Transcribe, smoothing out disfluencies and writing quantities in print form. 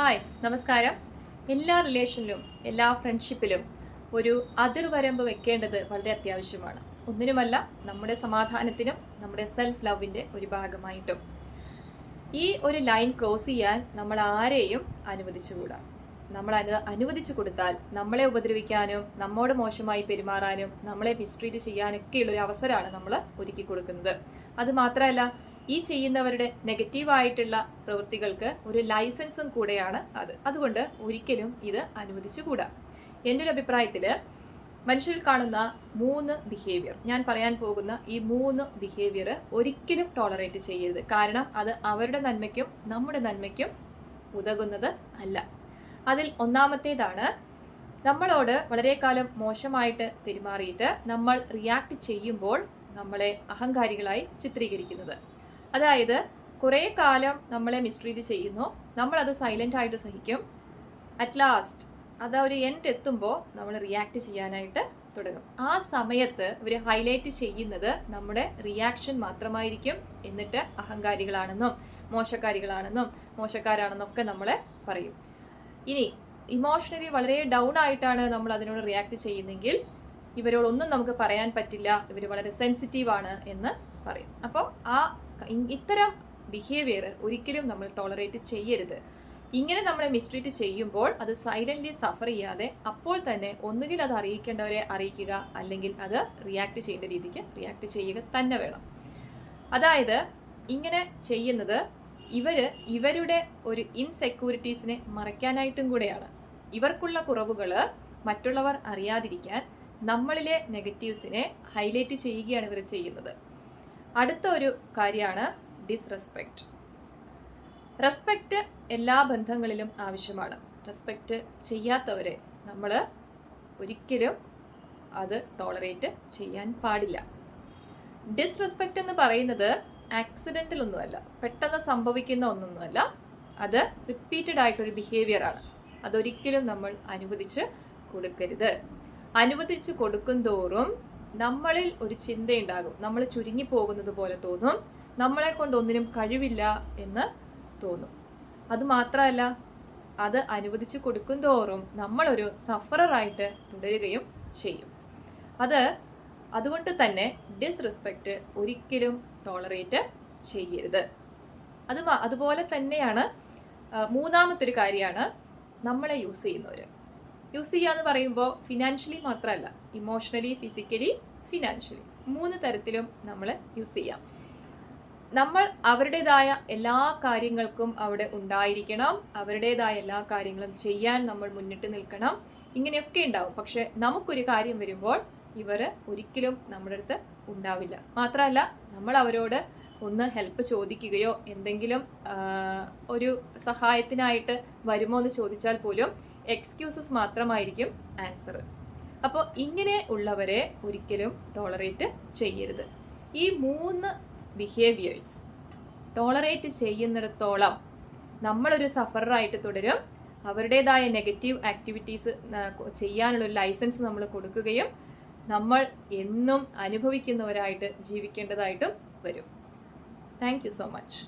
Hi, നമസ്കാരം. എല്ലാ റിലേഷനിലും എല്ലാ ഫ്രണ്ട്ഷിപ്പിലും ഒരു അതിർവരമ്പ് വെക്കേണ്ടത് വളരെ അത്യാവശ്യമാണ്. ഒന്നിനുമല്ല, നമ്മുടെ സമാധാനത്തിനും നമ്മുടെ സെൽഫ് ലവിൻ്റെ ഒരു ഭാഗമായിട്ടും. ഈ ഒരു ലൈൻ ക്രോസ് ചെയ്യാൻ നമ്മൾ ആരെയും അനുവദിച്ചുകൂടാ. നമ്മൾ അനുവദിച്ചു കൊടുത്താൽ നമ്മളെ ഉപദ്രവിക്കാനും നമ്മോട് മോശമായി പെരുമാറാനും നമ്മളെ മിസ്ട്രീറ്റ് ചെയ്യാനൊക്കെയുള്ള ഒരു അവസരമാണ് നമ്മൾ ഒരുക്കി കൊടുക്കുന്നത്. അത് മാത്രമല്ല, ഈ ചെയ്യുന്നവരുടെ നെഗറ്റീവായിട്ടുള്ള പ്രവൃത്തികൾക്ക് ഒരു ലൈസൻസും കൂടെയാണ് അത്. അതുകൊണ്ട് ഒരിക്കലും ഇത് അനുവദിച്ചുകൂടാ. എൻ്റെ ഒരു അഭിപ്രായത്തിൽ മനുഷ്യരിൽ കാണുന്ന 3 ബിഹേവിയർ, ഞാൻ പറയാൻ പോകുന്ന ഈ 3 ബിഹേവിയർ ഒരിക്കലും ടോളറേറ്റ് ചെയ്യരുത്. കാരണം അത് അവരുടെ നന്മയ്ക്കും നമ്മുടെ നന്മയ്ക്കും ഉതകുന്നത് അല്ല. അതിൽ ഒന്നാമത്തേതാണ്, നമ്മളോട് വളരെ കാലം മോശമായിട്ട് പെരുമാറിയിട്ട് നമ്മൾ റിയാക്ട് ചെയ്യുമ്പോൾ നമ്മളെ അഹങ്കാരികളായി ചിത്രീകരിക്കുന്നത്. അതായത് കുറേ കാലം നമ്മളെ മിസ്ട്രീറ്റ് ചെയ്യുന്നു, നമ്മളത് സൈലൻ്റ് ആയിട്ട് സഹിക്കും. അറ്റ് ലാസ്റ്റ് അത് ഒരു എൻഡ് എത്തുമ്പോൾ നമ്മൾ റിയാക്ട് ചെയ്യാനായിട്ട് തുടങ്ങും. ആ സമയത്ത് ഇവർ ഹൈലൈറ്റ് ചെയ്യുന്നത് നമ്മുടെ റിയാക്ഷൻ മാത്രമായിരിക്കും. എന്നിട്ട് അഹങ്കാരികളാണെന്നും മോശക്കാരാണെന്നൊക്കെ നമ്മളെ പറയും. ഇനി ഇമോഷണലി വളരെ ഡൗൺ ആയിട്ടാണ് നമ്മൾ അതിനോട് റിയാക്ട് ചെയ്യുന്നെങ്കിൽ ഇവരോടൊന്നും നമുക്ക് പറയാൻ പറ്റില്ല, ഇവർ വളരെ സെൻസിറ്റീവാണ് എന്ന് പറയും. അപ്പോൾ ഇത്തരം ബിഹേവിയർ ഒരിക്കലും നമ്മൾ ടോളറേറ്റ് ചെയ്യരുത്. ഇങ്ങനെ നമ്മളെ മിസ്ട്രീറ്റ് ചെയ്യുമ്പോൾ അത് സൈലൻ്റ്ലി സഫർ ചെയ്യാതെ അപ്പോൾ തന്നെ ഒന്നുകിൽ അത് അറിയിക്കേണ്ടവരെ അറിയിക്കുക, അല്ലെങ്കിൽ അത് റിയാക്ട് ചെയ്യേണ്ട രീതിക്ക് റിയാക്ട് ചെയ്യുക തന്നെ വേണം. അതായത് ഇങ്ങനെ ചെയ്യുന്നത് ഇവരുടെ ഒരു ഇൻസെക്യൂരിറ്റീസിനെ മറയ്ക്കാനായിട്ടും കൂടെയാണ്. ഇവർക്കുള്ള കുറവുകൾ മറ്റുള്ളവർ അറിയാതിരിക്കാൻ നമ്മളിലെ നെഗറ്റീവ്സിനെ ഹൈലൈറ്റ് ചെയ്യുകയാണ് ഇവർ ചെയ്യുന്നത്. അടുത്ത ഒരു കാര്യമാണ് ഡിസ്റെസ്പെക്റ്റ്. റെസ്പെക്റ്റ് എല്ലാ ബന്ധങ്ങളിലും ആവശ്യമാണ്. റെസ്പെക്റ്റ് ചെയ്യാത്തവരെ നമ്മൾ ഒരിക്കലും അത് ടോളറേറ്റ് ചെയ്യാൻ പാടില്ല. ഡിസ്റെസ്പെക്റ്റ് എന്ന് പറയുന്നത് ആക്സിഡൻ്റൽ ഒന്നുമല്ല, പെട്ടെന്ന് സംഭവിക്കുന്ന ഒന്നൊന്നുമല്ല. അത് റിപ്പീറ്റഡ് ആയിട്ടൊരു ബിഹേവിയറാണ്. അതൊരിക്കലും നമ്മൾ അനുവദിച്ച് കൊടുക്കരുത്. അനുവദിച്ചു കൊടുക്കും തോറും നമ്മളിൽ ഒരു ചിന്തയുണ്ടാകും. നമ്മൾ ചുരുങ്ങി പോകുന്നത് പോലെ തോന്നും, നമ്മളെ കൊണ്ട് ഒന്നിനും കഴിവില്ല എന്ന് തോന്നും. അതുമാത്രമല്ല, അത് അനുവദിച്ചു കൊടുക്കും തോറും നമ്മളൊരു സഫററായിട്ട് തുടരുകയും ചെയ്യും. അതുകൊണ്ട് തന്നെ ഡിസ്റെസ്പെക്റ്റ് ഒരിക്കലും ടോളറേറ്റ് ചെയ്യരുത്. അതുപോലെ തന്നെയാണ് മൂന്നാമത്തൊരു കാര്യമാണ് നമ്മളെ യൂസ് ചെയ്യുന്നവർ. യൂസ് ചെയ്യുക എന്ന് പറയുമ്പോൾ ഫിനാൻഷ്യലി മാത്രമല്ല, ഇമോഷണലി, ഫിസിക്കലി, ഫിനാൻഷ്യലി 3 തരത്തിലും നമ്മൾ യൂസ് ചെയ്യാം. നമ്മൾ അവരുടേതായ എല്ലാ കാര്യങ്ങൾക്കും അവിടെ ഉണ്ടായിരിക്കണം, അവരുടേതായ എല്ലാ കാര്യങ്ങളും ചെയ്യാൻ നമ്മൾ മുന്നിട്ട് നിൽക്കണം. ഇങ്ങനെയൊക്കെ ഉണ്ടാവും. പക്ഷെ നമുക്കൊരു കാര്യം വരുമ്പോൾ ഇവർ ഒരിക്കലും നമ്മുടെ അടുത്ത് ഉണ്ടാവില്ല. മാത്രമല്ല, നമ്മൾ അവരോട് ഒന്ന് ഹെൽപ്പ് ചോദിക്കുകയോ എന്തെങ്കിലും ഒരു സഹായത്തിനായിട്ട് വരുമോ എന്ന് ചോദിച്ചാൽ പോലും എക്സ്ക്യൂസസ് മാത്രമായിരിക്കും ആൻസർ. അപ്പോൾ ഇങ്ങനെ ഉള്ളവരെ ഒരിക്കലും ടോളറേറ്റ് ചെയ്യരുത്. ഈ 3 ബിഹേവിയേഴ്സ് ടോളറേറ്റ് ചെയ്യുന്നിടത്തോളം നമ്മളൊരു സഫറായിട്ട് തുടരും. അവരുടേതായ നെഗറ്റീവ് ആക്ടിവിറ്റീസ് ചെയ്യാനുള്ളൊരു ലൈസൻസ് നമ്മൾ കൊടുക്കുകയും നമ്മൾ എന്നും അനുഭവിക്കുന്നവരായിട്ട് ജീവിക്കേണ്ടതായിട്ടും വരും. Thank you so much.